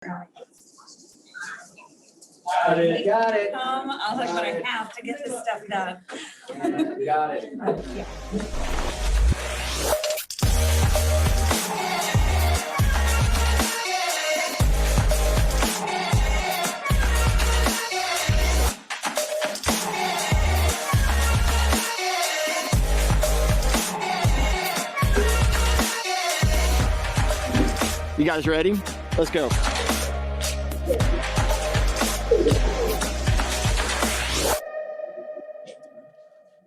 Got it. Got it. I'll like what I have to get this stuff done. Got it. You guys ready? Let's go.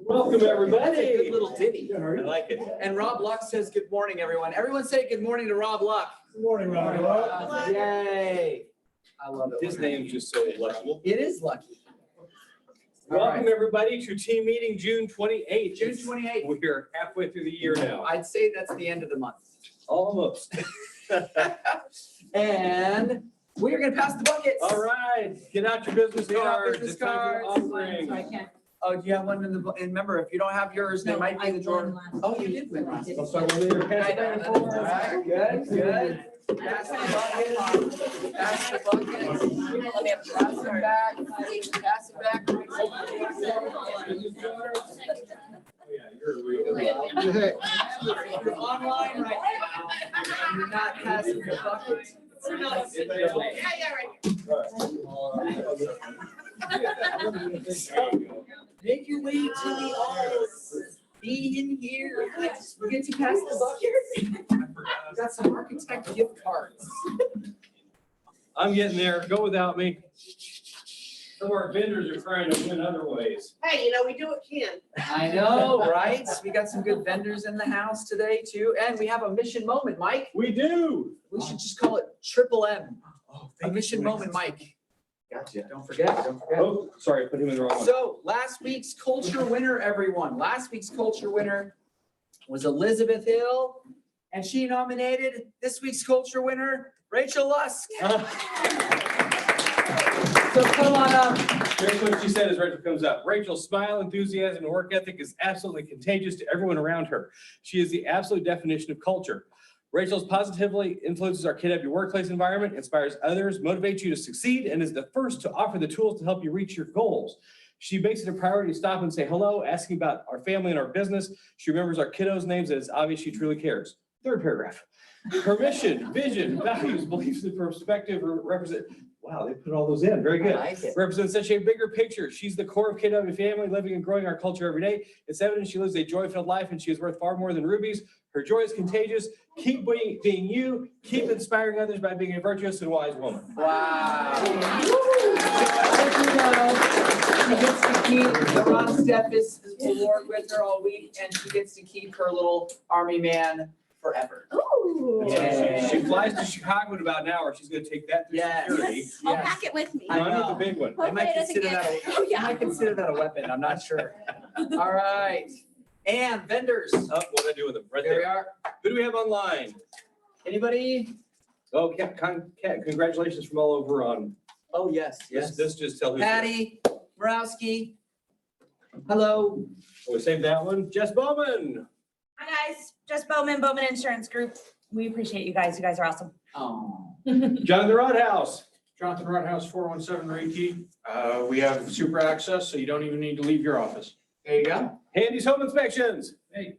Welcome, everybody. That's a good little ditty. I like it. And Rob Luck says good morning, everyone. Everyone say good morning to Rob Luck. Good morning, Rob. Yay. I love it. His name's just so lucky. It is lucky. Welcome, everybody, to team meeting June 28th. June 28th. We're halfway through the year now. I'd say that's the end of the month. Almost. And we are going to pass the buckets. All right. Get out your business Get out cards. business It's time for cards. offering. I can't. Oh, do you have one in the, and remember, if you don't have yours, they might be in the drawer. Oh, you did win last. Looks like we're leaving pass it back and forth. All right, good, good. Pass the bucket. Pass the bucket. Let me pass it back. Pass it back. You're online right now. You're not passing the bucket. Make your way to the office. Be in here. We get to pass the bucket. We got some architect gift cards. I'm getting there. Go without me. Some of our vendors are trying to win other ways. Hey, you know, we do what we can. I know, right? We got some good vendors in the house today too. And we have a mission moment, Mike. We do. We should just call it Triple M. Oh, A mission moment, Mike. Gotcha. Don't forget, don't forget. Oh, sorry, put him in the wrong one. So last week's culture winner, everyone. Last week's culture winner was Elizabeth Hill, and she nominated this week's culture winner, Rachel Lusk. So come on up. Here's what she said as Rachel comes up. Rachel's smile, enthusiasm, and work ethic is absolutely contagious to everyone around her. She is the absolute definition of culture. Rachel's positively influences our KW workplace environment, inspires others, motivates you to succeed, and is the first to offer the tools to help you reach your goals. She makes it a priority to stop and say hello, asking about our family and our business. She remembers our kiddos' names, and it's obvious she truly cares. Third paragraph. Her mission, vision, values, beliefs, and perspective represent. Wow, they put all those in. Very good. I like it. Represents such a bigger picture. She's the core of KW family, living and growing our culture every day. It's evident she lives a joy-filled life, and she is worth far more than rubies. Her joy is contagious. Keep being you. Keep inspiring others by being a virtuous and wise woman. Wow. As you know, she gets to keep, Ron Steffes will work with her all week, and she gets to keep her little army man forever. Ooh. Yeah. She flies to Chicago in about an hour. She's going to take that through Yes. security. I'll Yes. pack it with me. I None know. with the big one. They might Hopefully it doesn't consider that get- a, they might consider that a weapon, I'm not sure. All right, and vendors, Oh, what did I do with them? Right here we there. are. Who do we have online? Anybody? Oh, Kat, congratulations from all over on. Oh, yes, yes. This just tell who's. there. Patty, Borowski. Hello. Oh, we saved that one. Jess Bowman. Hi, guys. Jess Bowman, Bowman Insurance Group. We appreciate you guys. You guys are awesome. Oh. Jonathan Rodhouse. Jonathan Rothouse, 417 Reiki. We have super access, so you don't even need to leave your office. There you go. Handy's Home Inspections. Hey,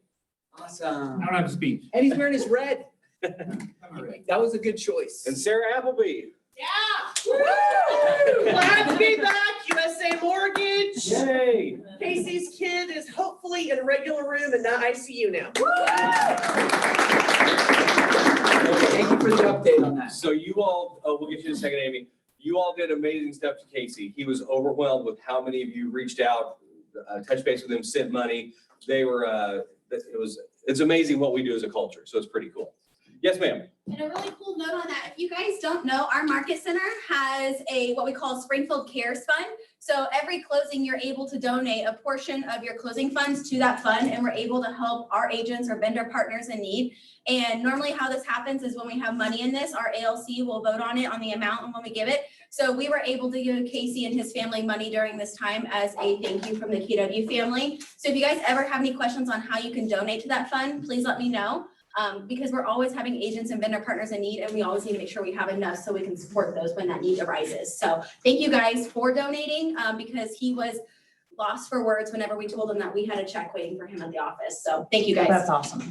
Awesome. I don't have to speak. And he's wearing his red. That was a good choice. And Sarah Appleby. Yeah. Woo! Glad to be back. USA Mortgage. Yay. Casey's kid is hopefully in a regular room and not ICU now. Thank you for the update on that. So you all, we'll get you in a second, Amy. You all did amazing stuff to Casey. He was overwhelmed with how many of you reached out, touched base with him, sent money. They were, it's amazing what we do as a culture. So it's pretty cool. Yes, ma'am. And a really cool note on that, if you guys don't know, our market center has a what we call Springfield Cares Fund. So every closing, you're able to donate a portion of your closing funds to that fund, and we're able to help our agents or vendor partners in need. And normally how this happens is when we have money in this, our ALC will vote on it, on the amount, and when we give it. So we were able to give Casey and his family money during this time as a thank you from the KW family. So if you guys ever have any questions on how you can donate to that fund, please let me know. because we're always having agents and vendor partners in need, and we always need to make sure we have enough so we can support those when that need arises. So thank you guys for donating, because he was lost for words whenever we told him that we had a check waiting for him at the office. So thank you guys. That's awesome.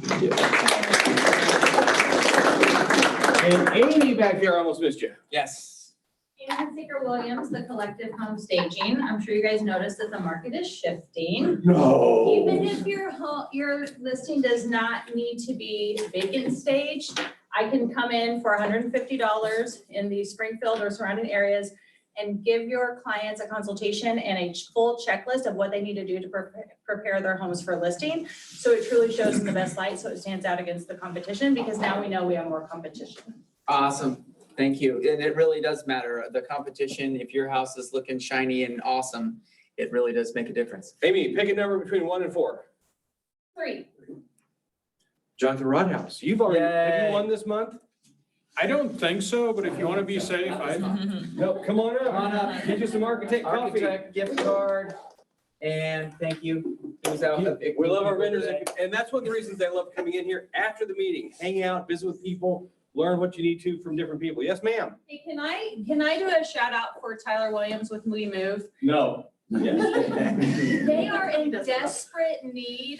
And Amy back there, almost missed you. Yes. And Seeker Williams, the Collective Home Staging. I'm sure you guys noticed that the market is shifting. No. Even if your listing does not need to be vacant staged, I can come in for $150 in the Springfield or surrounding areas and give your clients a consultation and a full checklist of what they need to do to prepare their homes for listing. So it truly shows in the best light, so it stands out against the competition, because now we know we have more competition. Awesome. Thank you. And it really does matter. The competition, if your house is looking shiny and awesome, it really does make a difference. Amy, pick a number between 1 and 4. 3. Jonathan Rodhouse, have you Yay. won this month? I don't think so, but if you want to be safe, No, come on up. Come on up. Get you some architect coffee. Architect gift card, and thank you. Who's out? We love our vendors, and that's one of the reasons I love coming in here after the meeting, hang out, visit with people, learn what you need to from different people. Yes, ma'am? Hey, can I do a shout out for Tyler Williams with We Move? No. They are in desperate need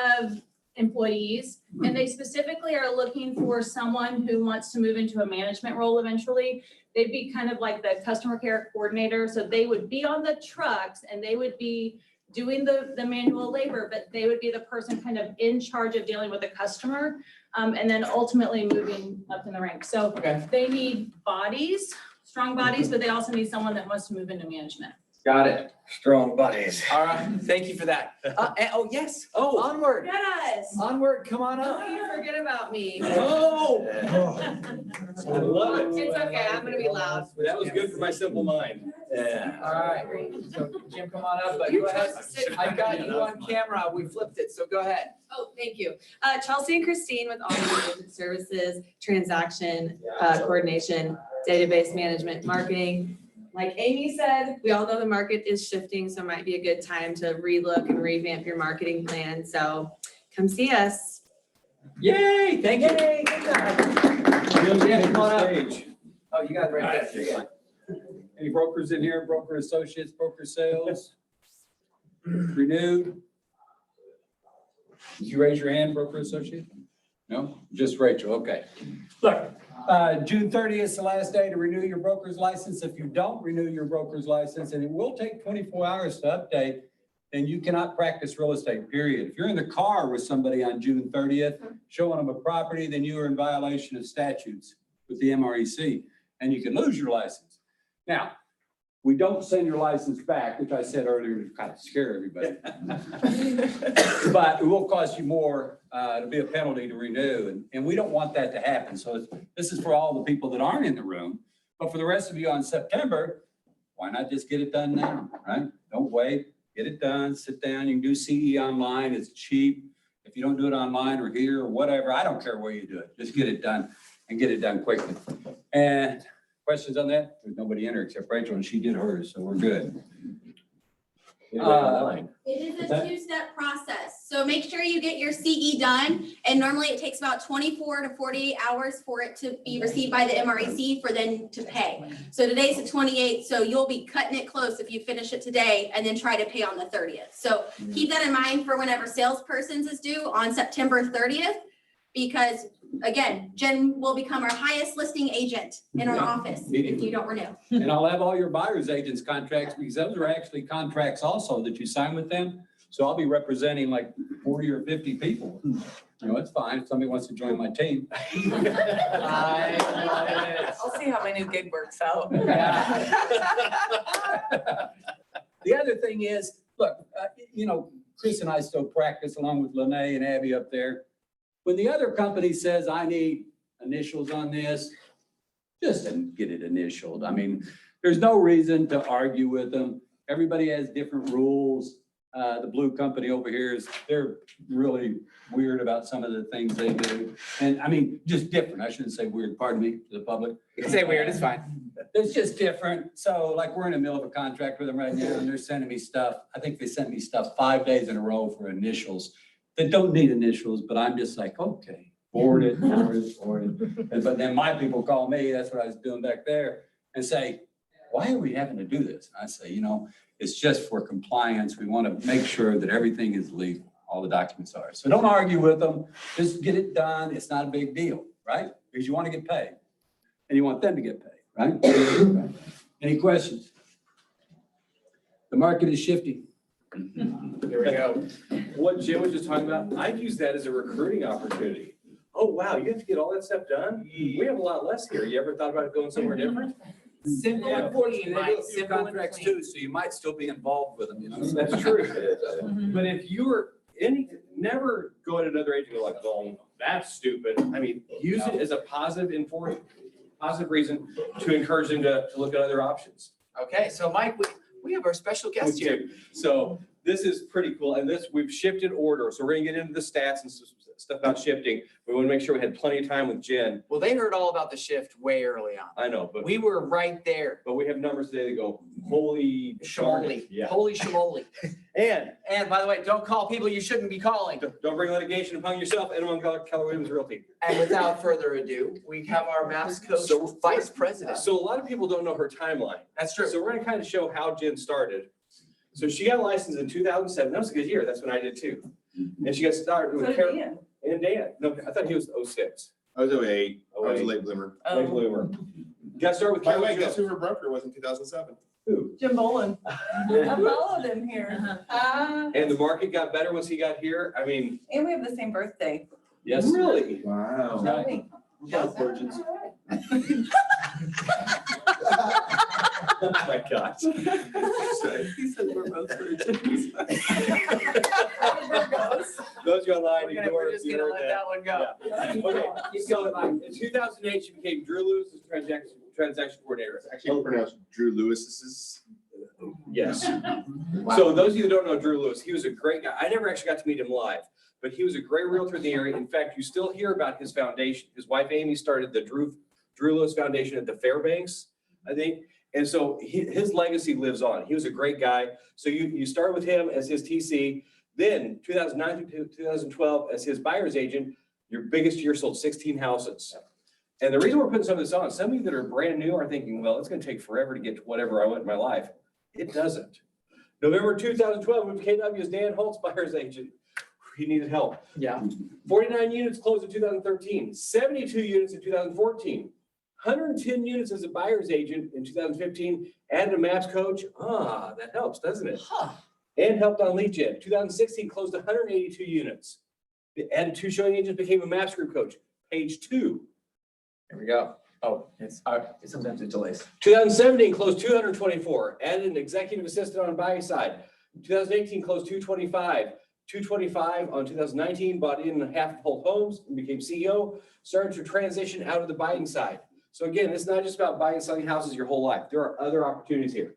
of employees, and they specifically are looking for someone who wants to move into a management role eventually. They'd be kind of like the customer care coordinator, so they would be on the trucks and they would be doing the manual labor, but they would be the person kind of in charge of dealing with the customer, and then ultimately moving up in the ranks. So Okay, they need bodies, strong bodies, but they also need someone that wants to move into management. got it. Strong buddies. All right, thank you for that. Oh, yes. Oh. Onward, Yes. onward, come on up. Don't you forget about me. Oh. I love it. It's okay, I'm gonna be loud. That was good for my simple mind. Yeah. All right, so Jim, come on up, but go ahead. I got you on camera. We flipped it, so go ahead. Oh, thank you. Chelsea and Christine with All Services, Transaction Coordination, Database Management, Marketing. Like Amy said, we all know the market is shifting, so it might be a good time to relook and revamp your marketing plan. So come see us. Yay, thank you. Yay, good job. Yeah, come on up. stage. Oh, you got it right there. Any brokers in here, broker associates, broker sales? Renewed? Did you raise your hand, broker associate? No, just Rachel, okay. Look, June 30th is the last day to renew your broker's license. If you don't renew your broker's license, and it will take 24 hours to update, then you cannot practice real estate, period. If you're in the car with somebody on June 30th, showing them a property, then you are in violation of statutes with the MREC, and you can lose your license. Now, we don't send your license back, which I said earlier to kind of scare everybody. But it will cost you more, to be a penalty to renew, and we don't want that to happen. So this is for all the people that aren't in the room, but for the rest of you on September, why not just get it done now, right? Don't wait, get it done, sit down, you can do CE online, it's cheap. If you don't do it online or here or whatever, I don't care where you do it, just get it done and get it done quickly. And questions on that? There's nobody in here except Rachel, and she did hers, so we're good. It is a two-step process. So make sure you get your CE done. And normally it takes about 24 to 48 hours for it to be received by the MREC for them to pay. So today's the 28th, so you'll be cutting it close if you finish it today and then try to pay on the 30th. So keep that in mind for whenever salespersons is due on September 30th, because again, Jen will become our highest listing agent in our office if you don't renew. And I'll have all your buyer's agents contracts, because those are actually contracts also that you sign with them. So I'll be representing like 40 or 50 people. You know, it's fine if somebody wants to join my team. I'll see how my new gig works out. The other thing is, look, Chris and I still practice along with Lene and Abby up there. When the other company says, I need initials on this, just get it initialed. I mean, there's no reason to argue with them. Everybody has different rules. The blue company over here they're really weird about some of the things they do. And I mean, just different. I shouldn't say weird, pardon me, to the public. You can say weird, it's fine. It's just different. So like we're in the middle of a contract with them right now, and they're sending me stuff. I think they sent me stuff 5 days in a row for initials that don't need initials, but I'm just like, okay, Forward it. But then my people call me, that's what I was doing back there, and say, why are we having to do this? And I say, it's just for compliance. We want to make sure that everything is legal, all the documents are. So don't argue with them, just get it done. It's not a big deal, right? Because you want to get paid and you want them to get paid, right? Any questions? The market is shifting. There we go. What Jim was just talking about, I'd use that as a recruiting opportunity. Oh, wow, you have to get all that stuff done? We have a lot less here. You ever thought about going somewhere different? Simple and clean, Mike, simple and Contracts clean. too, so you might still be involved with them, That's true. But if you were never go at another agent and go like, oh, that's stupid. I mean, use it as a positive reason to encourage them to look at other options. Okay, so Mike, we have our special guest here. So this is pretty cool. And we've shifted order. So we're gonna get into the stats and stuff about shifting. We want to make sure we had plenty of time with Jen. Well, they heard all about the shift way early on. I know, but We were right there. we have numbers today that go, holy Shamoli, Yeah. holy shamoli. And And by the way, don't call people you shouldn't be calling. don't bring litigation upon yourself. Anyone Keller Williams Realty. And without further ado, we have our MAPS coach, vice president. So a lot of people don't know her timeline. That's true. So we're gonna kind of show how Jen started. So she got licensed in 2007. That was a good year. That's when I did too. And she got started with Carol and Dan. No, I thought he was 06. I was 08. I was a 08. late bloomer. Late bloomer. Got started with By the Carol. way, guess who her broker was in 2007? Who? Jim Bolin. I followed him here. And the market got better once he got here. I mean, And we have the same birthday. yes, really. Wow. Tell me. Both virgins. Oh my gosh. He said we're both virgins. Those you online, We're just gonna let that one go. Okay, so in 2008, she became Drew Lewis's transaction coordinator. It's actually pronounced Drew Lewis's. Yes. So those of you who don't know Drew Lewis, he was a great guy. I never actually got to meet him live, but he was a great realtor in the area. In fact, you still hear about his foundation. His wife Amy started the Drew Lewis Foundation at the Fairbanks, I think. And so his legacy lives on. He was a great guy. So you start with him as his TC, then 2009 to 2012 as his buyer's agent. Your biggest year sold 16 houses. And the reason we're putting some of this on, some of you that are brand new are thinking, well, it's going to take forever to get to whatever I want in my life. It doesn't. November 2012, we moved to KW as Dan Holt's buyer's agent. He needed help. Yeah. 49 units closed in 2013, 72 units in 2014, 110 units as a buyer's agent in 2015, added a MAPS coach. That helps, doesn't it? And helped on lead gen. 2016 closed 182 units. Added 2 showing agents, became a MAPS group coach. Page 2. Here we go. Oh, sometimes it delays. 2017 closed 224, added an executive assistant on buy side. 2018 closed 225. 225 on 2019, bought in half of Holt Homes and became CEO, started to transition out of the buying side. So again, it's not just about buying and selling houses your whole life. There are other opportunities here.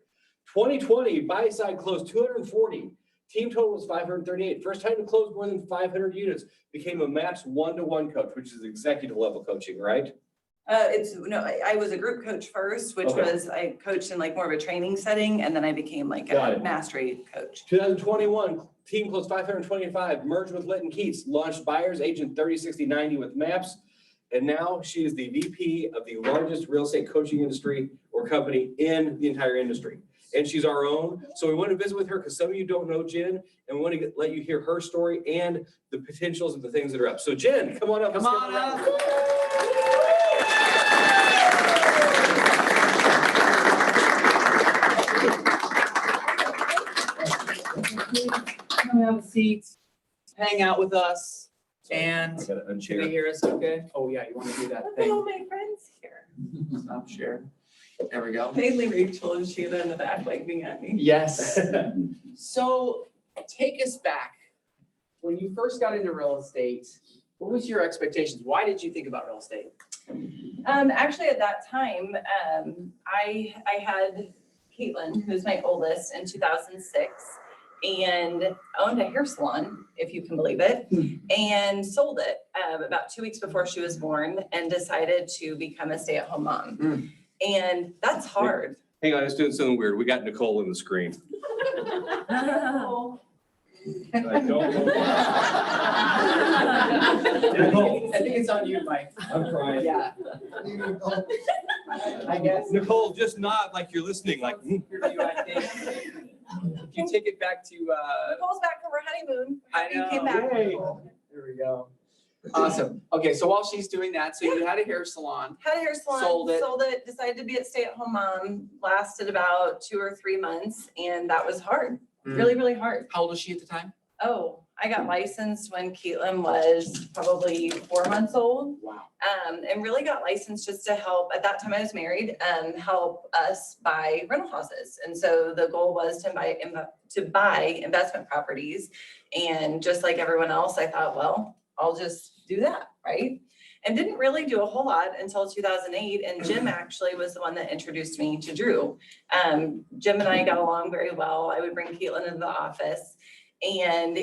2020, buy side closed 240. Team total was 538. First time to close more than 500 units. Became a MAPS one-to-one coach, which is executive level coaching, right? I was a group coach first, which was, I coached in like more of a training setting, and then I became like a mastery coach. 2021, team closed 525, merged with Litton Keats, launched buyer's agent 306090 with MAPS. And now she is the VP of the largest real estate coaching industry or company in the entire industry. And she's our own. So we want to visit with her because some of you don't know Jen, and we want to let you hear her story and the potentials of the things that are up. So Jen, come on up. Come on up. Come have a seat, hang out with us, and can they hear us okay? Oh, yeah, you want to do that Look at thing? all my friends here. Stop share. There we go. Mainly Rachel and Sheila in the back waving at me. Yes. So take us back. When you first got into real estate, what was your expectations? Why did you think about real estate? Actually, at that time, I had Caitlin, who's my oldest, in 2006, and owned a hair salon, if you can believe it, and sold it about 2 weeks before she was born, and decided to become a stay-at-home mom. And that's hard. Hang on, it's doing something weird. We got Nicole in the screen. Nicole, I think it's on you, Mike. I'm trying. Yeah. I guess. Nicole, just nod like you're listening, like. For you, I think. If you take it back to, Nicole's back from her honeymoon. I Happy you know. came back, Yay. Nicole. there we go. Awesome. Okay, so while she's doing that, so you had a hair salon. Had a hair salon, Sold it. decided to be a stay-at-home mom, lasted about 2 or 3 months, and that was hard, really, really hard. How old was she at the time? Oh, I got licensed when Caitlin was probably 4 months old. Wow. And really got licensed just to help, at that time I was married, help us buy rental houses. And so the goal was to buy investment properties. And just like everyone else, I thought, well, I'll just do that, right? And didn't really do a whole lot until 2008. And Jim actually was the one that introduced me to Drew. Jim and I got along very well. I would bring Caitlin into the office. And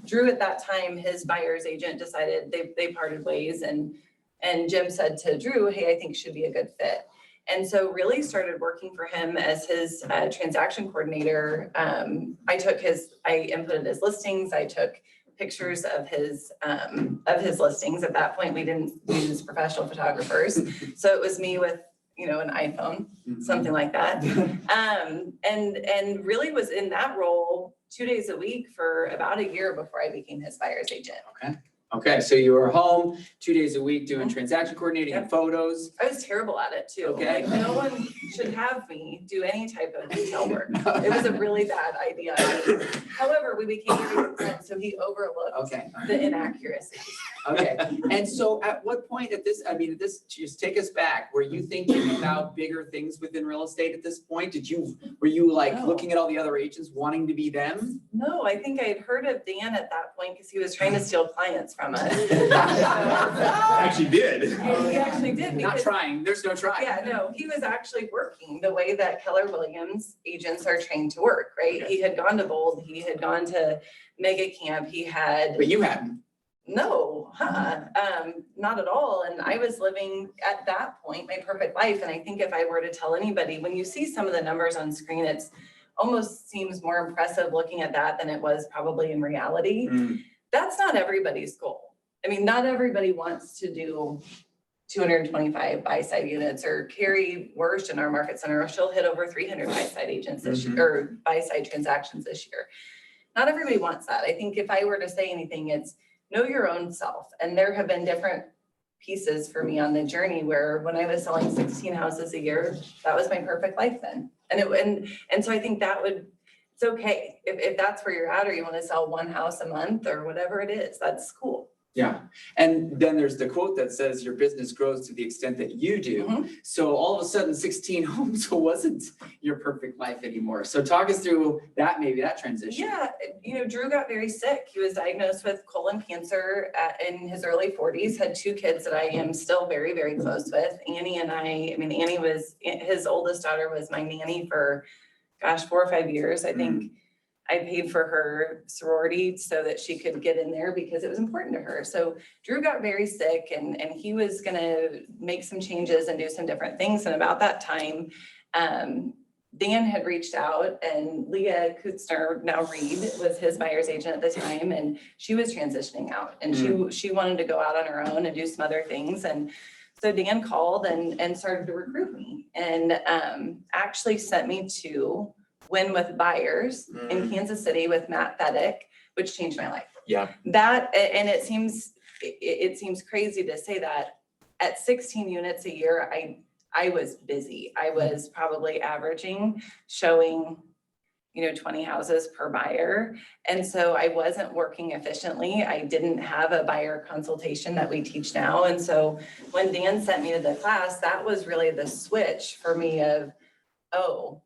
Drew at that time, his buyer's agent decided they parted ways, and Jim said to Drew, hey, I think should be a good fit. And so really started working for him as his transaction coordinator. I inputted his listings. I took pictures of his listings. At that point, we didn't use professional photographers. So it was me with, an iPhone, something like that. And really was in that role 2 days a week for about a year before I became his buyer's agent. Okay, so you were home 2 days a week doing transaction coordinating and photos. I was terrible at it too. Okay. Like, no one should have me do any type of detail work. It was a really bad idea. However, we became very good friends, so he overlooked Okay, the inaccuracies. okay. And so at what point just take us back. Were you thinking about bigger things within real estate at this point? Were you like No. looking at all the other agents wanting to be them? No, I think I had heard of Dan at that point because he was trying to steal clients from us. Actually did. And he actually did Not because trying, there's no try. yeah, no, he was actually working the way that Keller Williams agents are trained to work, right? Okay. He had gone to Bold, he had gone to Mega Camp, he had, But you hadn't. no, not at all. And I was living at that point, my perfect life. And I think if I were to tell anybody, when you see some of the numbers on screen, it's almost seems more impressive looking at that than it was probably in reality. That's not everybody's goal. I mean, not everybody wants to do 225 buy-side units, or Carrie Worst in our market center, she'll hit over 300 buy-side agents this year, or buy-side transactions this year. Not everybody wants that. I think if I were to say anything, it's know your own self. And there have been different pieces for me on the journey where when I was selling 16 houses a year, that was my perfect life then. And so I think it's okay if that's where you're at, or you want to sell one house a month or whatever it is, that's cool. Yeah, and then there's the quote that says your business grows to the extent that you do. So all of a sudden 16 homes wasn't your perfect life anymore. So talk us through that, maybe that transition. Yeah, Drew got very sick. He was diagnosed with colon cancer in his early 40s, had 2 kids that I am still very, very close with. Annie and Annie was, his oldest daughter was my nanny for, 4 or 5 years. I think I paid for her sorority so that she could get in there because it was important to her. So Drew got very sick and he was gonna make some changes and do some different things. And about that time, Dan had reached out, and Leah Kutzner, now Reed, was his buyer's agent at the time, and she was transitioning out, and she wanted to go out on her own and do some other things. And so Dan called and started to recruit me, and actually sent me to Win with Buyers in Kansas City with Matt Fedek, which changed my life. Yeah. That, and it seems crazy to say that at 16 units a year, I was busy. I was probably averaging, showing, 20 houses per buyer. And so I wasn't working efficiently. I didn't have a buyer consultation that we teach now. And so when Dan sent me to the class, that was really the switch for me of, oh,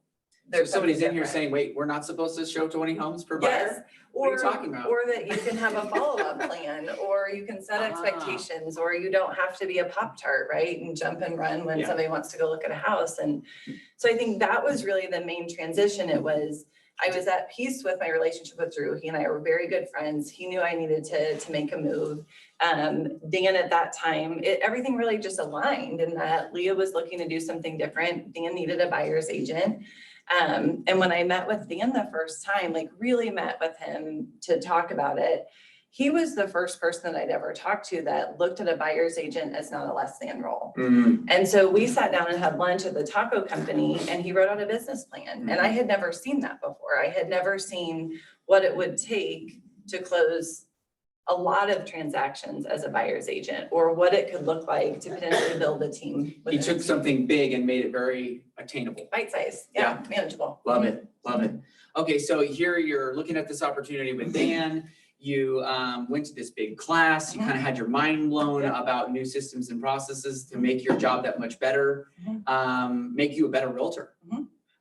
There's somebody's in here saying, wait, we're not supposed to show 20 homes per buyer? Yes. What are you talking about? Or that you can have a follow-up plan, or you can set expectations, or you don't have to be a Pop-Tart, right? And jump and run when somebody wants to go look at a house. And so I think that was really the main transition. I was at peace with my relationship with Drew. He and I were very good friends. He knew I needed to make a move. Dan at that time, everything really just aligned in that Leah was looking to do something different. Dan needed a buyer's agent. And when I met with Dan the first time, really met with him to talk about it, he was the first person that I'd ever talked to that looked at a buyer's agent as not a less than role. And so we sat down and had lunch at the taco company and he wrote out a business plan. And I had never seen that before. I had never seen what it would take to close a lot of transactions as a buyer's agent, or what it could look like to potentially build a team. He took something big and made it very attainable. Bite size, yeah, manageable. Love it, love it. Okay, so here you're looking at this opportunity with Dan. You went to this big class, you kind of had your mind blown about new systems and processes to make your job that much better, make you a better realtor.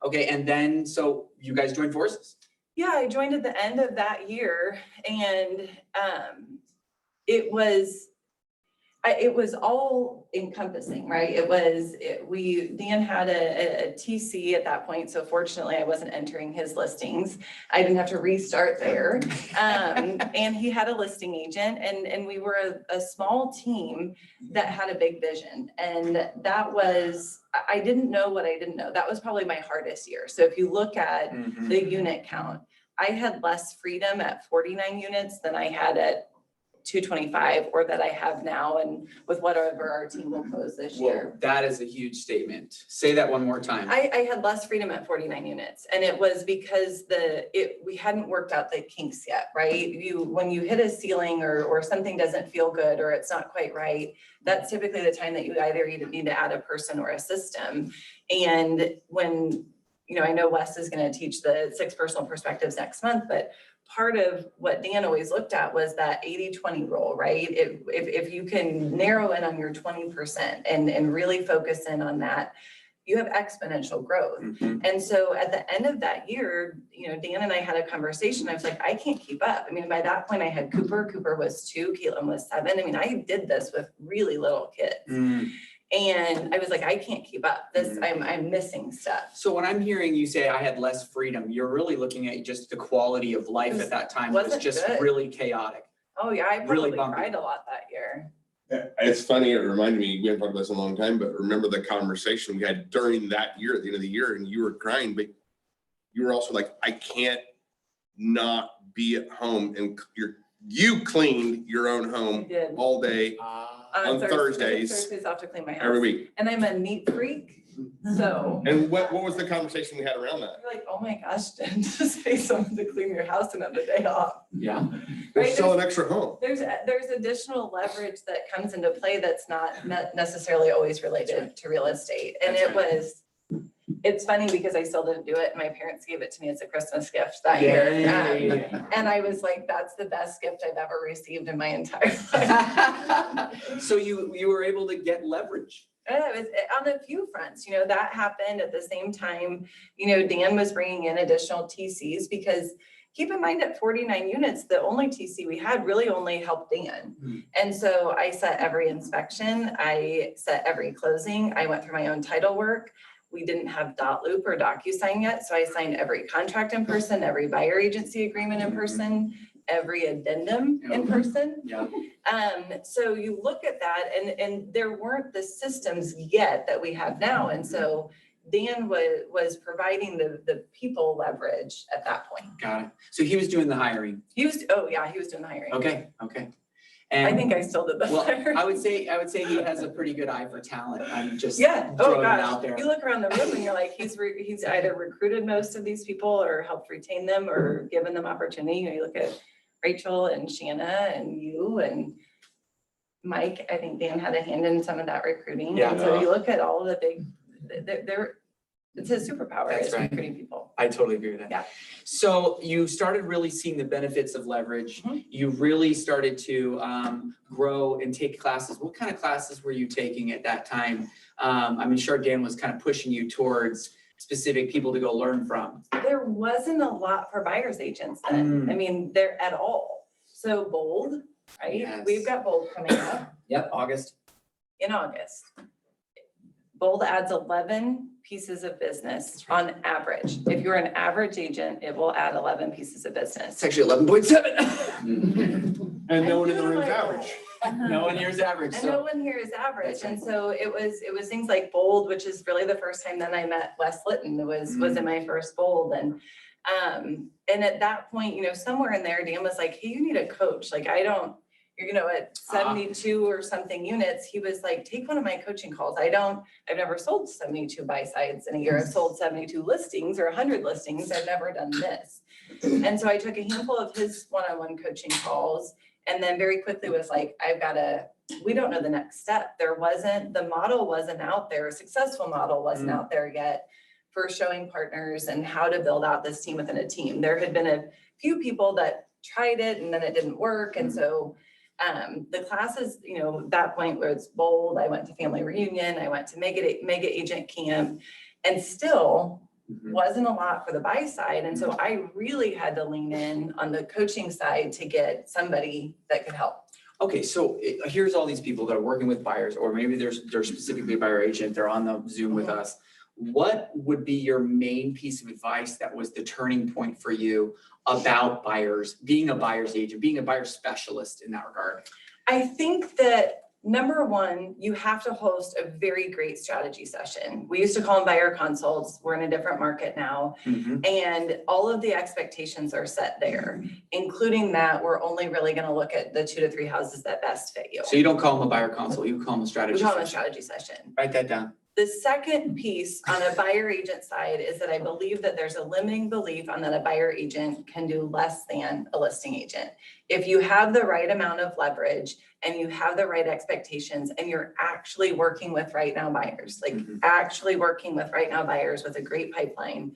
Okay, and then, so you guys joined forces? Yeah, I joined at the end of that year and it was all encompassing, right? Dan had a TC at that point. So fortunately I wasn't entering his listings. I didn't have to restart there. And he had a listing agent and we were a small team that had a big vision. And that was, I didn't know what I didn't know. That was probably my hardest year. So if you look at the unit count, I had less freedom at 49 units than I had at 225 or that I have now and with whatever our team will close this year. That is a huge statement. Say that one more time. I had less freedom at 49 units and it was because we hadn't worked out the kinks yet, right? When you hit a ceiling or something doesn't feel good or it's not quite right, that's typically the time that you either need to add a person or a system. And when, I know Wes is going to teach the 6 personal perspectives next month, but part of what Dan always looked at was that 80-20 rule, right? If you can narrow in on your 20% and really focus in on that, you have exponential growth. And so at the end of that year, Dan and I had a conversation. I was like, I can't keep up. I mean, by that point I had Cooper was 2, Caitlin was 7. I mean, I did this with really little kids. And I was like, I can't keep up. I'm missing stuff. So when I'm hearing you say I had less freedom, you're really looking at just the quality of life at that time. It was just good. really chaotic. Oh yeah, I Really probably bumpy. cried a lot that year. It's funny, it reminded me, we haven't talked about this in a long time, but remember the conversation we had during that year, at the end of the year, and you were crying, but you were also like, I can't not be at home, and you cleaned your own home all day on Thursdays. Thursdays I have to clean my house. every week. And I'm a neat freak, so. And what was the conversation we had around that? You're like, oh my gosh, Jen, just pay someone to clean your house another day off. Yeah. Or Right, sell an extra home. There's additional leverage that comes into play that's not necessarily always related to real estate. And it's funny because I still didn't do it. My parents gave it to me as a Christmas gift that year. And I was like, that's the best gift I've ever received in my entire life. So you were able to get leverage. It was on a few fronts, that happened at the same time. Dan was bringing in additional TCs because keep in mind at 49 units, the only TC we had really only helped Dan. And so I set every inspection, I set every closing, I went through my own title work. We didn't have dot loop or DocuSign yet, so I signed every contract in person, every buyer agency agreement in person, every addendum in person. So you look at that and there weren't the systems yet that we have now. And so Dan was providing the people leverage at that point. Got it. So he was doing the hiring. He was doing the hiring. Okay. I And think I still did the hiring. I would say he has a pretty good eye for talent. I'm just Yeah, throwing it out there. You look around the room and you're like, he's either recruited most of these people or helped retain them or given them opportunity. You look at Rachel and Shanna and you and Mike. I think Dan had a hand in some of that recruiting. Yeah. And so you look at all of the big, it's his superpower, That's is right. recruiting people. I totally agree with that. Yeah. So you started really seeing the benefits of leverage. You really started to grow and take classes. What kind of classes were you taking at that time? I'm sure Dan was kind of pushing you towards specific people to go learn from. There wasn't a lot for buyer's agents then. I mean, there at all. So Bold, right? Yes. We've got Bold coming up Yep, August. in August. Bold adds 11 pieces of business on average. If you're an average agent, it will add 11 pieces of business. It's actually 11.7. And no one in the room is average. No one here is average, And no so. one here is average. And so it was things like Bold, which is really the first time that I met Wes Litton, was in my first Bold. And at that point, you know, somewhere in there, Dan was like, hey, you need a coach. Like, at 72 or something units, he was like, take one of my coaching calls. I've never sold 72 buy sides in a year. I've sold 72 listings or 100 listings. I've never done this. And so I took a handful of his one-on-one coaching calls, and then very quickly was like, we don't know the next step. The model wasn't out there. A successful model wasn't out there yet for showing partners and how to build out this team within a team. There had been a few people that tried it and then it didn't work. And so the classes, you know, at that point where it's Bold, I went to Family Reunion, I went to Mega Agent Camp, and still wasn't a lot for the buy side. And so I really had to lean in on the coaching side to get somebody that could help. Okay, so here's all these people that are working with buyers, or maybe they're specifically a buyer agent, they're on the Zoom with us. What would be your main piece of advice that was the turning point for you about buyers, being a buyer's agent, being a buyer specialist in that regard? I think that number one, you have to host a very great strategy session. We used to call them buyer consults. We're in a different market now. And all of the expectations are set there, including that we're only really going to look at the 2 to 3 houses that best fit you. So you don't call them a buyer consult, you call them a strategy We call them a session. strategy session. Write that down. The second piece on a buyer agent side is that I believe that there's a limiting belief on that a buyer agent can do less than a listing agent. If you have the right amount of leverage and you have the right expectations and you're actually working with right now buyers, actually working with right now buyers with a great pipeline,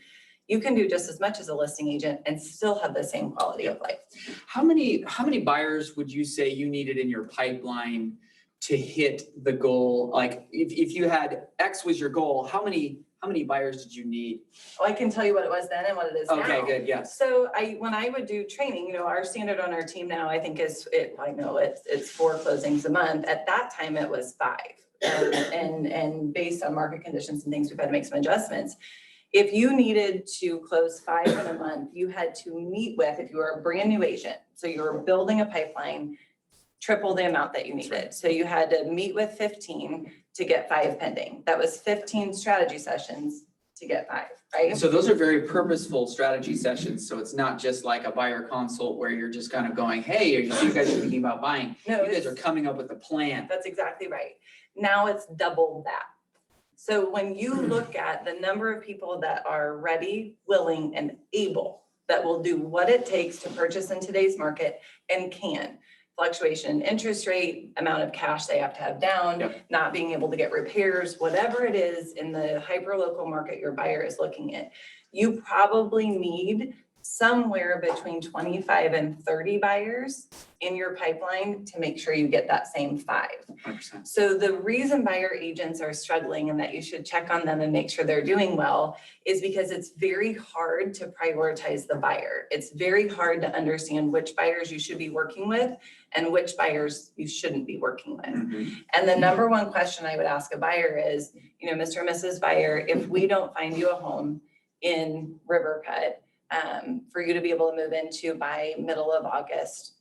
you can do just as much as a listing agent and still have the same quality of life. How many buyers would you say you needed in your pipeline to hit the goal? Like if you had X was your goal, how many buyers did you need? Oh, I can tell you what it was then and what it is now. Okay, good, yes. So when I would do training, you know, our standard on our team now, I think it's 4 closings a month. At that time, it was 5. And based on market conditions and things, we've had to make some adjustments. If you needed to close 5 in a month, you had to meet with, if you were a brand new agent, so you were building a pipeline, triple the amount that you needed. So you had to meet with 15 to get 5 pending. That was 15 strategy sessions to get 5, right? And so those are very purposeful strategy sessions. So it's not just like a buyer consult where you're just kind of going, hey, you guys are thinking about buying. No, You guys are coming up with a plan. That's exactly right. Now it's double that. So when you look at the number of people that are ready, willing, and able, that will do what it takes to purchase in today's market and can, fluctuation in interest rate, amount of cash they have to have down, not being able to get repairs, whatever it is in the hyper-local market your buyer is looking at, you probably need somewhere between 25 and 30 buyers in your pipeline to make sure you get that same 5. 100%. So the reason buyer agents are struggling and that you should check on them and make sure they're doing well is because it's very hard to prioritize the buyer. It's very hard to understand which buyers you should be working with and which buyers you shouldn't be working with. And the number one question I would ask a buyer is, you know, Mr. and Mrs. Buyer, if we don't find you a home in Rivercut, for you to be able to move into by middle of August,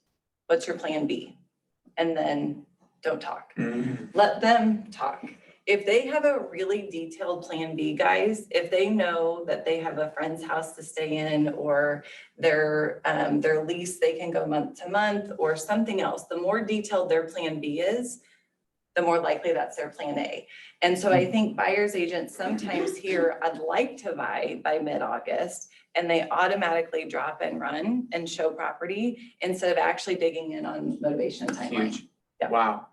what's your plan B? And then don't talk. Let them talk. If they have a really detailed plan B, guys, if they know that they have a friend's house to stay in or their lease, they can go month to month or something else, the more detailed their plan B is, the more likely that's their plan A. And so I think buyer's agents sometimes hear, I'd like to buy by mid-August, and they automatically drop and run and show property instead of actually digging in on motivation and timeline. Huge. Wow.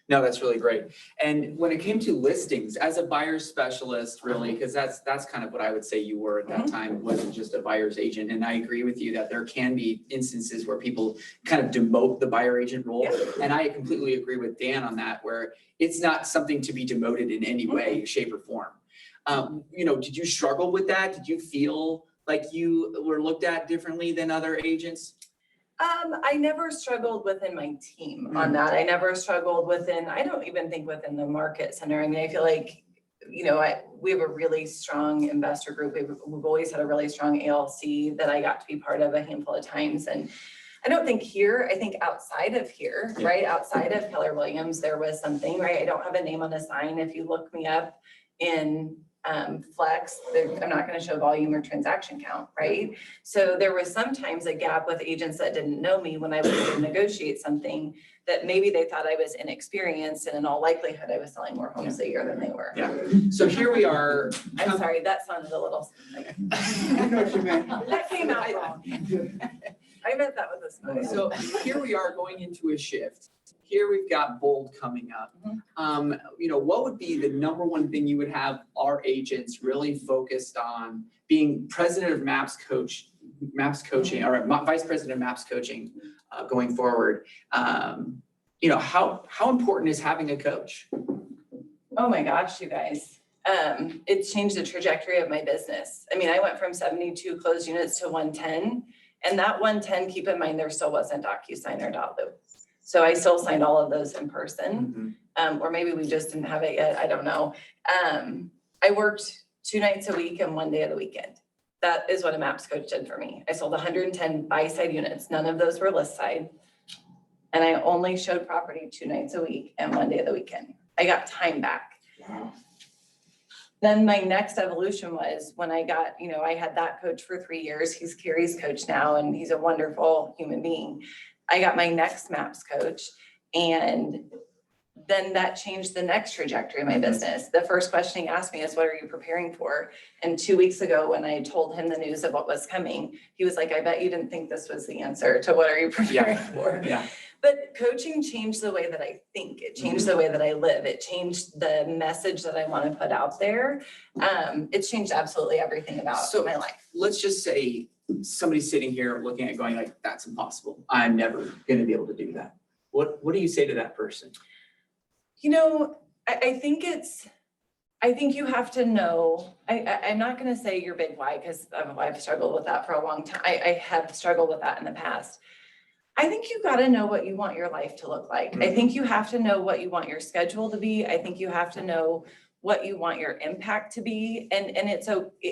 No, that's really great. And when it came to listings, as a buyer's specialist, really, because that's kind of what I would say you were at that time. It wasn't just a buyer's agent. And I agree with you that there can be instances where people kind of demote the buyer agent role. And I completely agree with Dan on that, where it's not something to be demoted in any way, shape, or form. You know, did you struggle with that? Did you feel like you were looked at differently than other agents? I never struggled within my team on that. I never struggled within, I don't even think within the market center. I mean, I feel like, you know, we have a really strong investor group. We've always had a really strong ALC that I got to be part of a handful of times. And I don't think here, I think outside of here, Yeah. right? Outside of Keller Williams, there was something, right? I don't have a name on the sign. If you look me up in Flex, I'm not gonna show volume or transaction count, right? So there was sometimes a gap with agents that didn't know me when I would go negotiate something that maybe they thought I was inexperienced, and in all likelihood, I was selling more homes a year than they were. Yeah. So here we are. I'm sorry, that sounded a little, like, I know what you meant. that came out wrong. I meant that with a smile. So here we are going into a shift. Here we've got Bold coming up. You know, what would be the number one thing you would have our agents really focused on being president of MAPS coaching, or vice president of MAPS coaching going forward? You know, how important is having a coach? Oh my gosh, you guys. It's changed the trajectory of my business. I mean, I went from 72 closed units to 110. And that 110, keep in mind, there still wasn't DocuSign or Dotloop. So I still signed all of those in person. Or maybe we just didn't have it yet, I don't know. I worked 2 nights a week and 1 day of the weekend. That is what a MAPS coach did for me. I sold 110 buy-side units. None of those were list side. And I only showed property 2 nights a week and 1 day of the weekend. I got time back. Then my next evolution was when I got, you know, I had that coach for 3 years. He's Carrie's coach now, and he's a wonderful human being. I got my next MAPS coach, and then that changed the next trajectory of my business. The first question he asked me is, what are you preparing for? And 2 weeks ago, when I told him the news of what was coming, he was like, I bet you didn't think this was the answer to what are you preparing for? Yeah. But coaching changed the way that I think. It changed the way that I live. It changed the message that I want to put out there. It's changed absolutely everything about my life. Let's just say somebody's sitting here looking at going like, that's impossible. I'm never gonna be able to do that. What do you say to that person? You know, I think you have to know, I'm not gonna say your big why, because I've struggled with that for a long time. I have struggled with that in the past. I think you gotta know what you want your life to look like. I think you have to know what you want your schedule to be. I think you have to know what you want your impact to be. And it's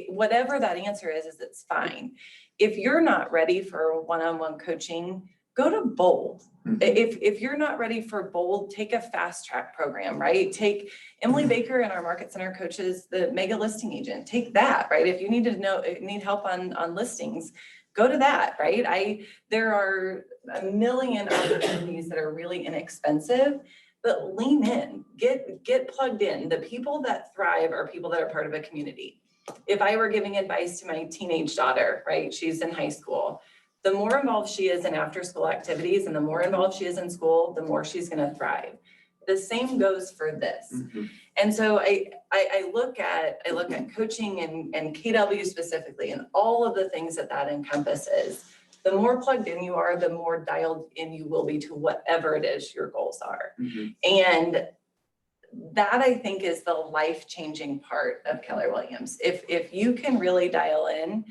whatever that answer is it's fine. If you're not ready for one-on-one coaching, go to Bold. If you're not ready for Bold, take a fast track program, right? Take Emily Baker and our market center coaches, the mega listing agent, take that, right? If you need help on listings, go to that, right? There are a million opportunities that are really inexpensive, but lean in, get plugged in. The people that thrive are people that are part of a community. If I were giving advice to my teenage daughter, right? She's in high school. The more involved she is in after school activities and the more involved she is in school, the more she's gonna thrive. The same goes for this. And so I look at coaching and KW specifically and all of the things that encompasses. The more plugged in you are, the more dialed in you will be to whatever it is your goals are. And that I think is the life-changing part of Keller Williams. If you can really dial in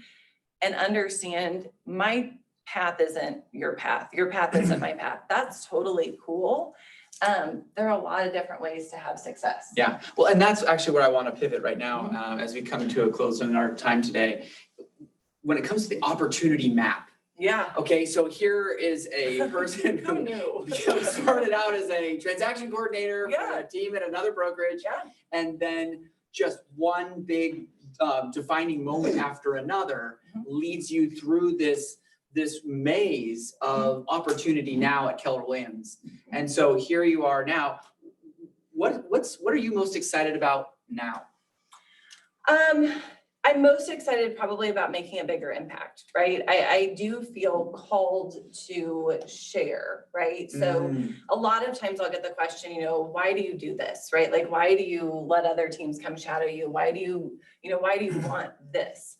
and understand my path isn't your path isn't my path, that's totally cool. There are a lot of different ways to have success. Yeah, well, and that's actually where I want to pivot right now as we come to a close in our time today. When it comes to the opportunity map. Yeah. Okay, so here is a person who started out as a transaction coordinator for a team at another brokerage. And then just one big defining moment after another leads you through this maze of opportunity now at Keller Williams. And so here you are now. What are you most excited about now? I'm most excited probably about making a bigger impact, right? I do feel called to share, right? So a lot of times I'll get the question, why do you do this, right? Like, why do you let other teams come shadow you? Why do you want this?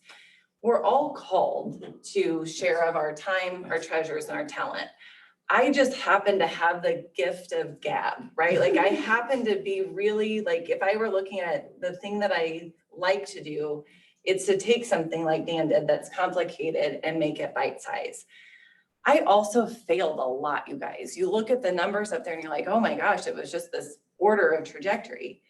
We're all called to share of our time, our treasures, and our talent. I just happen to have the gift of gab, right? Like I happen to be really like, if I were looking at the thing that I like to do, it's to take something like Dan did that's complicated and make it bite-sized. I also failed a lot, you guys. You look at the numbers up there and you're like, oh my gosh, it was just this order of trajectory.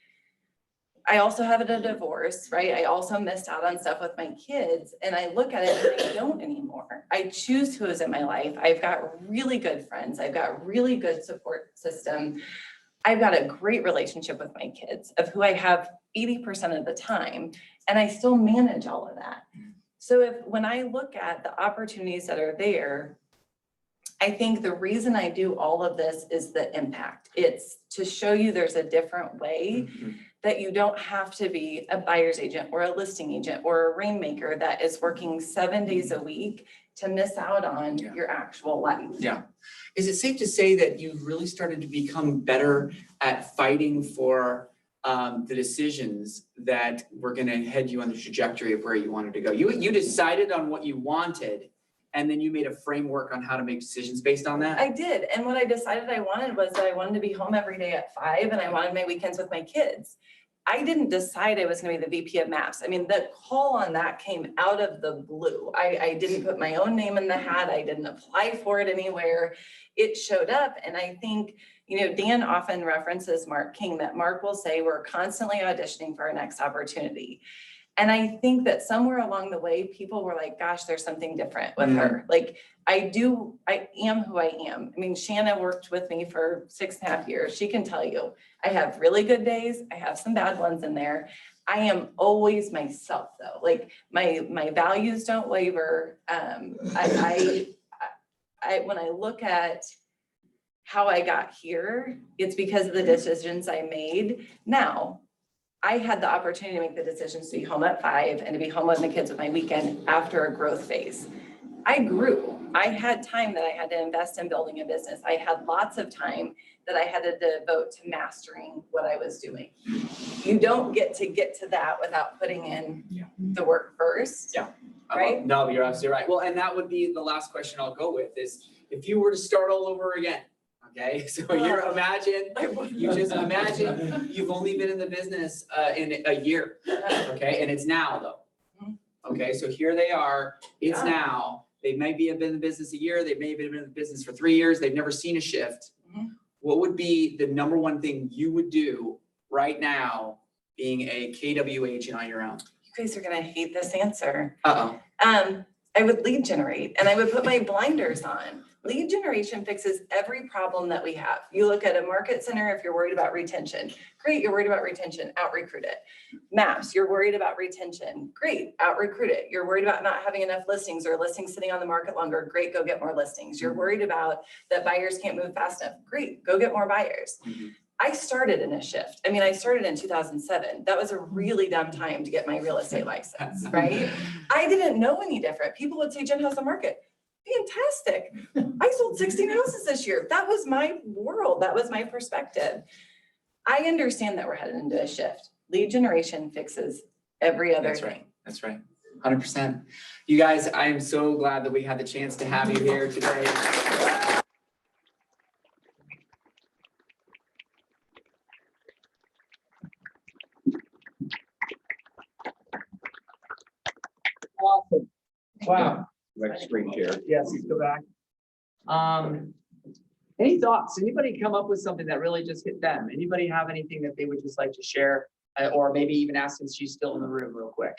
I also have a divorce, right? I also missed out on stuff with my kids, and I look at it and I don't anymore. I choose who is in my life. I've got really good friends. I've got really good support system. I've got a great relationship with my kids of who I have 80% of the time, and I still manage all of that. So when I look at the opportunities that are there, I think the reason I do all of this is the impact. It's to show you there's a different way, that you don't have to be a buyer's agent or a listing agent or a rainmaker that is working 7 days a week to miss out on your actual life. Yeah. Is it safe to say that you've really started to become better at fighting for the decisions that were gonna head you on the trajectory of where you wanted to go? You decided on what you wanted, and then you made a framework on how to make decisions based on that? I did. And what I decided I wanted was that I wanted to be home every day at 5 and I wanted my weekends with my kids. I didn't decide I was gonna be the VP of Maps. I mean, the call on that came out of the blue. I didn't put my own name in the hat. I didn't apply for it anywhere. It showed up. And I think, Dan often references Mark King, that Mark will say, we're constantly auditioning for our next opportunity. And I think that somewhere along the way, people were like, gosh, there's something different with her. Like, I am who I am. I mean, Shanna worked with me for 6.5 years. She can tell you, I have really good days. I have some bad ones in there. I am always myself though. Like my values don't waver. When I look at how I got here, it's because of the decisions I made. Now, I had the opportunity to make the decisions to be home at 5 and to be home with the kids with my weekend after a growth phase. I grew. I had time that I had to invest in building a business. I had lots of time that I had to devote to mastering what I was doing. You don't get to that without putting in the work first. Yeah. Right? No, you're absolutely right. Well, and that would be the last question I'll go with is, if you were to start all over again, okay? So you just imagine you've only been in the business in a year, okay? And it's now though. Okay, so here they are, it's now. They may be have been in the business a year, they may have been in the business for 3 years, they've never seen a shift. What would be the number one thing you would do right now, being a KW agent on your own? You guys are gonna hate this answer. Uh-oh. I would lead generate and I would put my blinders on. Lead generation fixes every problem that we have. You look at a market center, if you're worried about retention, great, you're worried about retention, out recruit it. Maps, you're worried about retention, great, out recruit it. You're worried about not having enough listings or listings sitting on the market longer, great, go get more listings. You're worried about that buyers can't move fast enough, great, go get more buyers. I started in a shift. I mean, I started in 2007. That was a really dumb time to get my real estate license, right? I didn't know any different. People would say, Jen, how's the market? Fantastic. I sold 16 houses this year. That was my world. That was my perspective. I understand that we're headed into a shift. Lead generation fixes every other thing. That's right. 100%. You guys, I am so glad that we had the chance to have you here today. Awesome. Wow. Screen share. Yes, go back. Any thoughts? Anybody come up with something that really just hit them? Anybody have anything that they would just like to share? Or maybe even ask since she's still in the room real quick.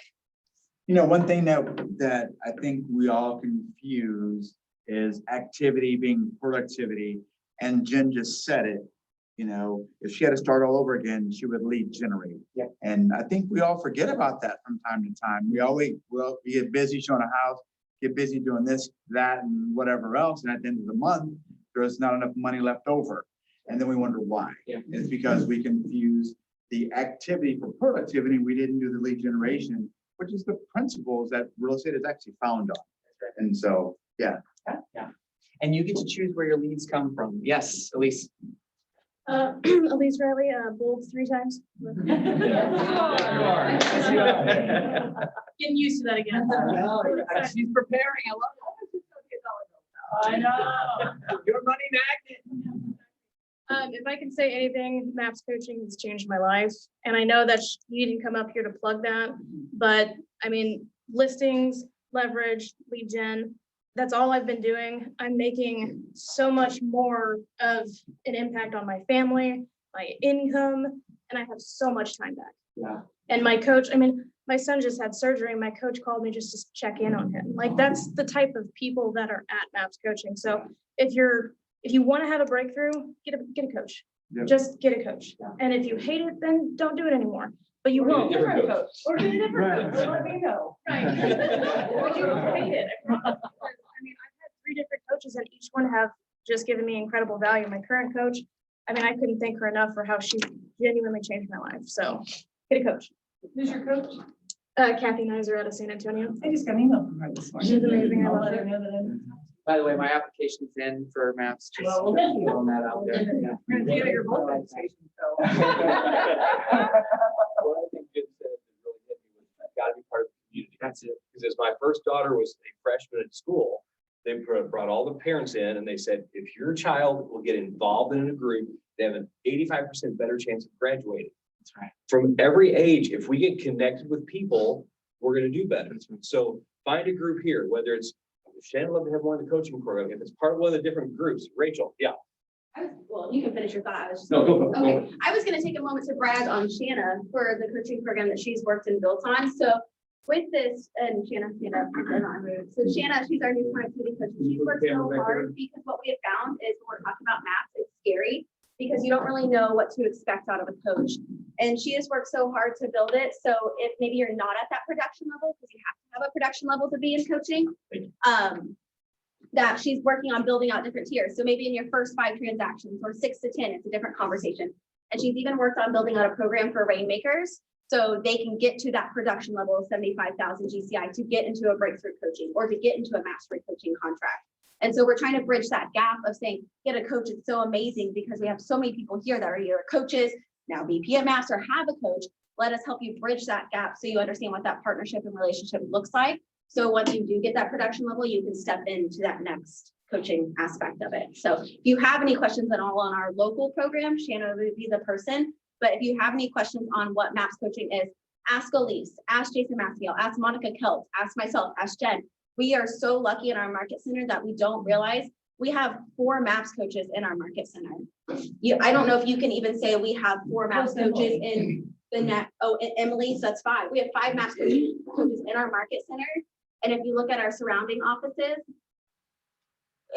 One thing that I think we all confuse is activity being productivity. And Jen just said it, if she had to start all over again, she would lead generate. Yeah. And I think we all forget about that from time to time. We get busy showing a house, get busy doing this, that, and whatever else. And at the end of the month, there's not enough money left over. And then we wonder why. Yeah. It's because we confuse the activity for productivity. We didn't do the lead generation, which is the principles that real estate is actually found on. And so, yeah. Yeah. And you get to choose where your leads come from. Yes, Elise. Elise Riley, bold 3 times. Getting used to that again. She's preparing. I love it. I know. Your money magnet. If I can say anything, Maps coaching has changed my life. And I know that you didn't come up here to plug that, but I mean, listings, leverage, lead gen, that's all I've been doing. I'm making so much more of an impact on my family, my income, and I have so much time back. Yeah. And my coach, I mean, my son just had surgery and my coach called me just to check in on him. Like that's the type of people that are at MAPS coaching. So if you want to have a breakthrough, get a coach. Yeah. Just get a coach. And if you hate it, then don't do it anymore. But you won't. different coach. Or get a different Right. coach. Let me know. Right. But you won't hate it. I promise. I mean, I've had 3 different coaches and each one have just given me incredible value. My current coach, I mean, I couldn't thank her enough for how she genuinely changed my life. So get a coach. Who's your coach? Kathy Nizer out of San Antonio. I just got an email from her this morning. She's amazing. I I'll love let her. her know that I'm- By the way, my application's in for MAPS, just Well, thank you. throwing that out there. Yeah. We're gonna see your both applications, so. One of the things Jim said that really hit me was, I've got to be part of the community. That's it. Because as my first daughter was a freshman at school, they brought all the parents in and they said, if your child will get involved in a group, they have an 85% better chance of graduating. That's right. From every age, if we get connected with people, we're going to do better. So find a group here, whether it's, Shannon love to have one of the coaching program. If it's part of one of the different groups, Rachel, yeah. Well, you can finish your thought. I was just. No, go. Okay, I was gonna take a moment to brag on Shanna for the coaching program that she's worked and built on. So with this, and Shanna, stand up, they're not moved. So Shanna, she's our new productivity coach. She's worked so hard because what we have found is when we're talking about math, it's scary because you don't really know what to expect out of a coach. And she has worked so hard to build it. So if maybe you're not at that production level, because you have to have a production level to be in coaching, that she's working on building out different tiers. So maybe in your first 5 transactions or 6 to 10, it's a different conversation. And she's even worked on building out a program for rainmakers so they can get to that production level of 75,000 GCI to get into a breakthrough coaching or to get into a mastery coaching contract. And so we're trying to bridge that gap of saying, get a coach. It's so amazing because we have so many people here that are either coaches, now VP at MAPS, or have a coach. Let us help you bridge that gap so you understand what that partnership and relationship looks like. So once you do get that production level, you can step into that next coaching aspect of it. So if you have any questions at all on our local program, Shannon would be the person. But if you have any questions on what MAPS coaching is, ask Elise, ask Jason Maskiel, ask Monica Kelt, ask myself, ask Jen. We are so lucky in our market center that we don't realize we have 4 MAPS coaches in our market center. I don't know if you can even say we have 4 MAPS coaches in the net. Oh, Emily, so that's 5. We have 5 MAPS coaches in our market center. And if you look at our surrounding offices,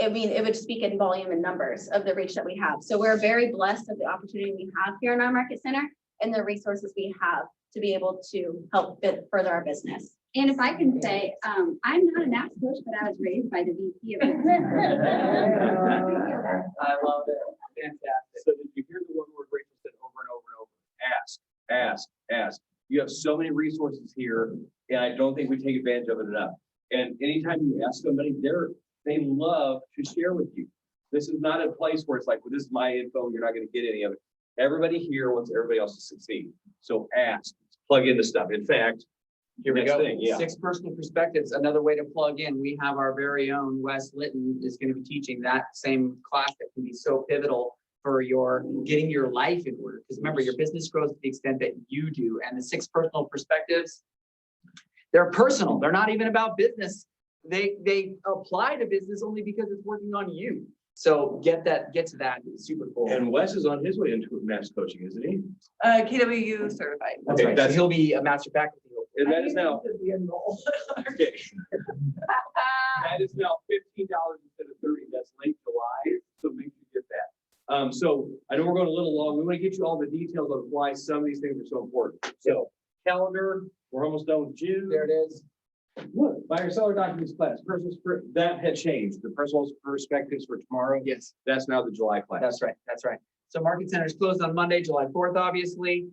I mean, it would speak in volume and numbers of the reach that we have. So we're very blessed of the opportunity we have here in our market center and the resources we have to be able to help further our business. And if I can say, I'm not a MAPS coach, but I was raised by the VP of I love it. Fantastic. So did you hear the one word Rachel said over and over and over? Ask, ask, ask. You have so many resources here, and I don't think we take advantage of it enough. And anytime you ask somebody, they love to share with you. This is not a place where it's like, well, this is my info, you're not going to get any of it. Everybody here wants everybody else to succeed. So ask, plug into stuff. In fact, Here we next go. thing, yeah. 6 personal perspectives. Another way to plug in. We have our very own Wes Litton is going to be teaching that same class that can be so pivotal for your getting your life in order. Because remember, your business grows to the extent that you do. And the 6 personal perspectives, they're personal. They're not even about business. They apply to business only because it's working on you. So get to that. It's super cool. And Wes is on his way into MAPS coaching, isn't he? KW certified. That's Okay, right. that's- So he'll be a master faculty. And that is now. Okay. That is now $15 instead of $30. That's late July, so make sure you get that. So I know we're going a little long. We want to get you all the details on why some of these things are so important. So calendar, we're almost done with June. There it is. Look, buyer seller documents class, that had changed. The personal perspectives for tomorrow. Yes. That's now the July class. That's right. That's right. So Market Center is closed on Monday, July 4th, obviously.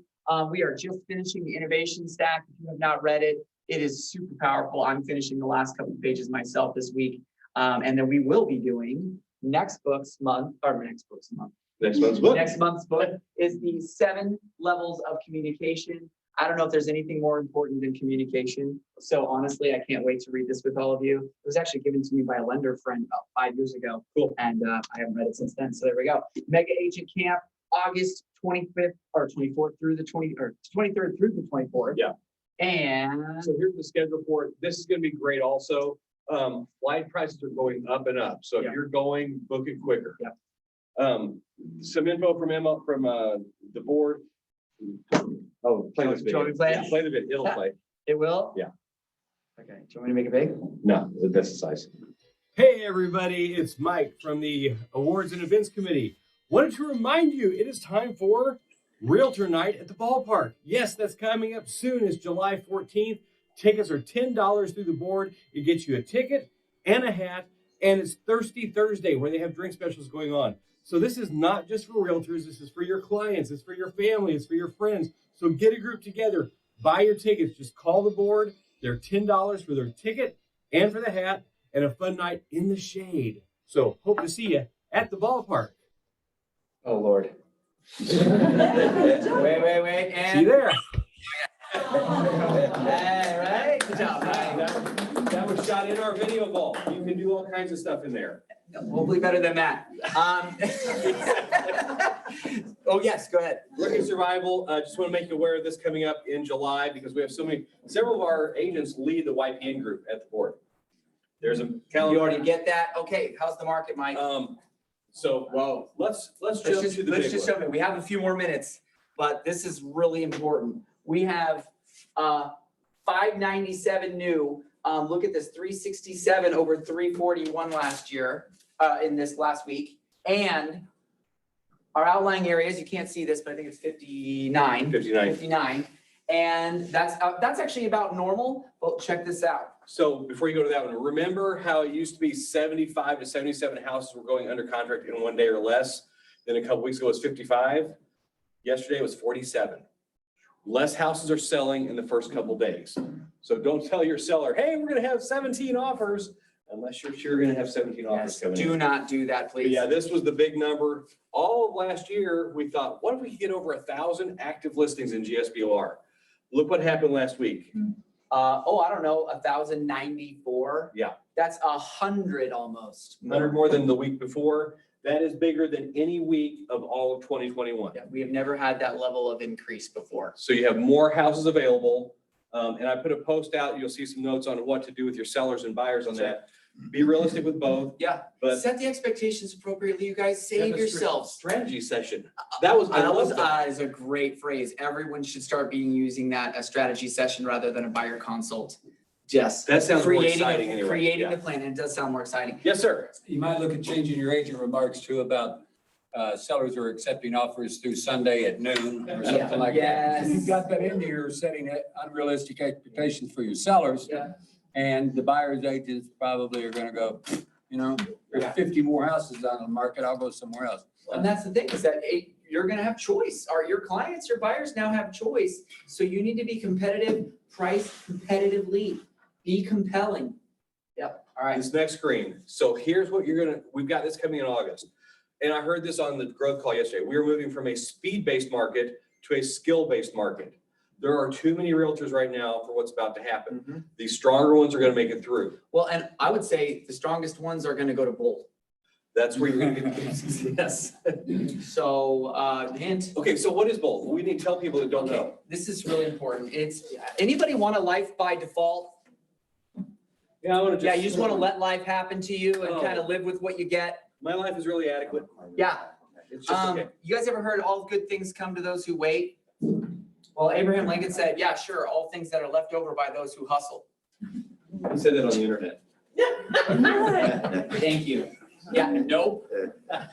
We are just finishing the innovation stack. If you have not read it, it is super powerful. I'm finishing the last couple of pages myself this week. And then we will be doing next month's book. Next month's book. Next month's book is the 7 levels of communication. I don't know if there's anything more important than communication. So honestly, I can't wait to read this with all of you. It was actually given to me by a lender friend about 5 years ago. Cool. And I haven't read it since then. So there we go. Mega Agent Camp, August 25th or 24th through the 23rd through the 24th. Yeah. And so here's the schedule for it. This is going to be great also. Flight prices are going up and up. So if you're going, book it quicker. Yeah. Some info from Emma, from the board. Oh, play this video. Shall we play it? Yeah, play the video. It'll play. It will? Yeah. Okay, do you want me to make it big? No, that's the size. Hey, everybody, it's Mike from the Awards and Events Committee. Wanted to remind you, it is time for Realtor Night at the Ballpark. Yes, that's coming up soon. It's July 14th. Tickets are $10 through the board. It gets you a ticket and a hat, and it's Thirsty Thursday where they have drink specials going on. So this is not just for realtors. This is for your clients. It's for your family. It's for your friends. So get a group together. Buy your tickets. Just call the board. They're $10 for their ticket and for the hat, and a fun night in the shade. So hope to see you at the Ballpark. Oh, Lord. Wait, and. See you there. All right, good job. That was shot in our video vault. You can do all kinds of stuff in there. Hopefully better than that. Oh, yes, go ahead. Rookie Survival, just want to make you aware of this coming up in July because we have several of our agents lead the YPN group at the board. There's a calendar. You already get that? Okay, how's the market, Mike? So Whoa. let's jump to the Let's big just one. jump in. We have a few more minutes, but this is really important. We have 597 new. Look at this, 367 over 341 last year, in this last week. And our outlying areas, you can't see this, but I think it's 59. 59. And that's actually about normal. Well, check this out. So before you go to that one, remember how it used to be 75 to 77 houses were going under contract in one day or less? Then a couple weeks ago it was 55. Yesterday it was 47. Less houses are selling in the first couple days. So don't tell your seller, hey, we're gonna have 17 offers, unless you're sure you're gonna have 17 offers coming in. Do not do that, But please. yeah, this was the big number. All of last year, we thought, what if we could get over 1,000 active listings in GSBOR? Look what happened last week. I don't know, 1,094. Yeah. That's 100 almost. 100 more than the week before. That is bigger than any week of all of 2021. Yeah, we have never had that level of increase before. So you have more houses available. And I put a post out, you'll see some notes on what to do with your sellers and buyers on that. Be realistic with both. Yeah, But set the expectations appropriately, you guys, save yourselves. Strategy session. That was Is a great phrase. Everyone should start using that a strategy session rather than a buyer consult. Yes. That sounds more Creating exciting anyway. Creating Yeah. the plan, and it does sound more exciting. Yes, sir. You might look at changing your agent remarks too about sellers are accepting offers through Sunday at noon or something like that. Yes. If you've got that in there, you're setting unrealistic expectations for your sellers. Yeah. And the buyer's agents probably are gonna go, there's 50 more houses on the market, I'll go somewhere else. And that's the thing is that you're gonna have choice. Your clients, your buyers now have choice. So you need to be competitive, price competitively, be compelling. Yep, all right. This next screen. So here's what we've got this coming in August. And I heard this on the growth call yesterday. We're moving from a speed-based market to a skill-based market. There are too many realtors right now for what's about to happen. Mhm. The stronger ones are gonna make it through. Well, and I would say the strongest ones are gonna go to Bold. That's where you're gonna get the cases. Yes. So, hint. Okay, so what is bold? We need to tell people that don't Okay, know. this is really important. Anybody want a life by default? Yeah, I wanna Yeah, you just wanna let life happen to you and Oh. kind of live with what you get? My life is really adequate. Yeah. It's just okay. You guys ever heard all good things come to those who wait? Well, Abraham Lincoln said, yeah, sure, all things that are left over by those who hustle. He said that on the internet. Thank you. Yeah, nope.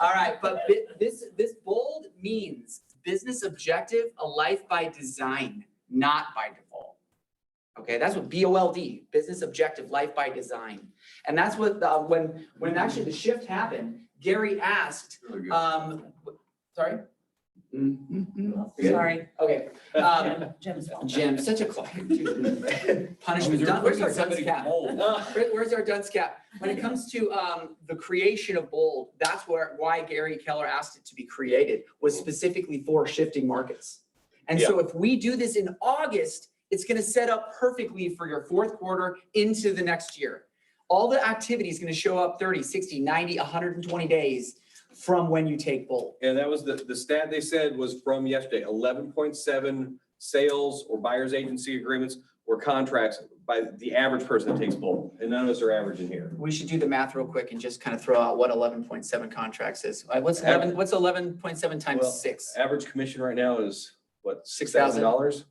All right, but this bold means business objective, a life by design, not by default. Okay, that's what BOLD, business objective, life by design. And that's what, when actually the shift happened, Gary asked, sorry? Sorry, okay. Jim, such a punishment. Where's our dunce cap? Where's our dunce cap? When it comes to the creation of Bold, that's why Gary Keller asked it to be created, was specifically for shifting markets. And so if we do this in August, it's gonna set up perfectly for your fourth quarter into the next year. All the activity is gonna show up 30, 60, 90, 120 days from when you take Bold. And that was the stat they said was from yesterday, 11.7 sales or buyer's agency agreements or contracts by the average person that takes Bold. And none of us are average in here. We should do the math real quick and just kind of throw out what 11.7 contracts is. What's 11.7 times Well, 6? Average commission right now is what, $6,000?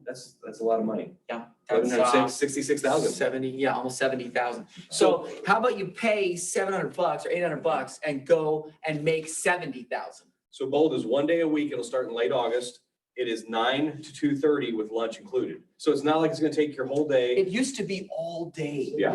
That's a lot of money. Yeah. $766,000. 70, yeah, almost 70,000. So how about you pay $700 or $800 and go and make 70,000? So Bold is 1 day a week. It'll start in late August. It is 9 to 2:30 with lunch included. So it's not like it's gonna take your whole day. It used to be all day. Yeah.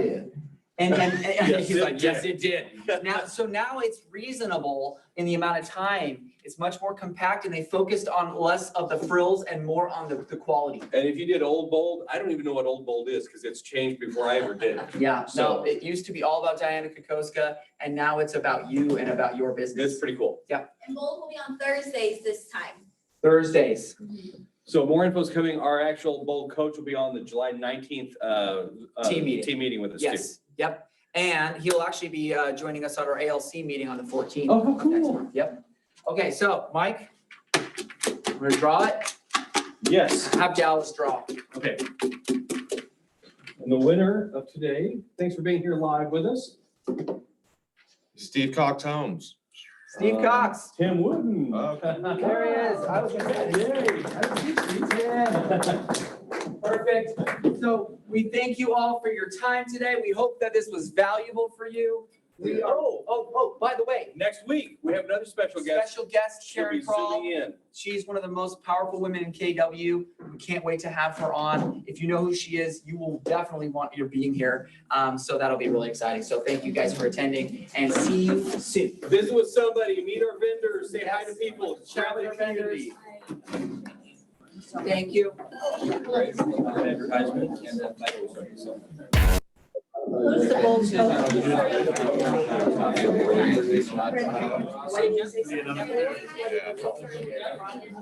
And Yes, he's it like, yes, did. it did. Now it's reasonable in the amount of time. It's much more compact and they focused on less of the frills and more on the quality. And if you did Old Bold, I don't even know what Old Bold is because it's changed before I ever did. Yeah, So- no, it used to be all about Diana Kokoska and now it's about you and about your business. It's pretty cool. And Bold will be on Thursdays this time. Thursdays. So more info is coming. Our actual Bold coach will be on the July 19th Team meeting. Team meeting with us too. Yes, yep. And he'll actually be joining us at our ALC meeting on the 14th. Oh, how of next cool. month. Yep. Okay, so Mike, we're gonna draw it. Yes. Have Dallas draw. Okay. And the winner of today, thanks for being here live with us. Steve Cox Holmes. Steve Cox. Tim Wooden. There he is. I was gonna say, yay. I don't see Steve. Yeah. Perfect. So we thank you all for your time today. We hope that this was valuable for you. We are, by the way, Next week, we have another special guest. special guest She'll Sharon be Crawl. zooming in. She's one of the most powerful women in KW. We can't wait to have her on. If you know who she is, you will definitely want your being here. So that'll be really exciting. So thank you guys for attending and see you soon. Visit with somebody, meet our vendors, say hi to people, share Chat with with the our vendors. community. Thank you. Advertisement and then title, so.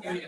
Yeah.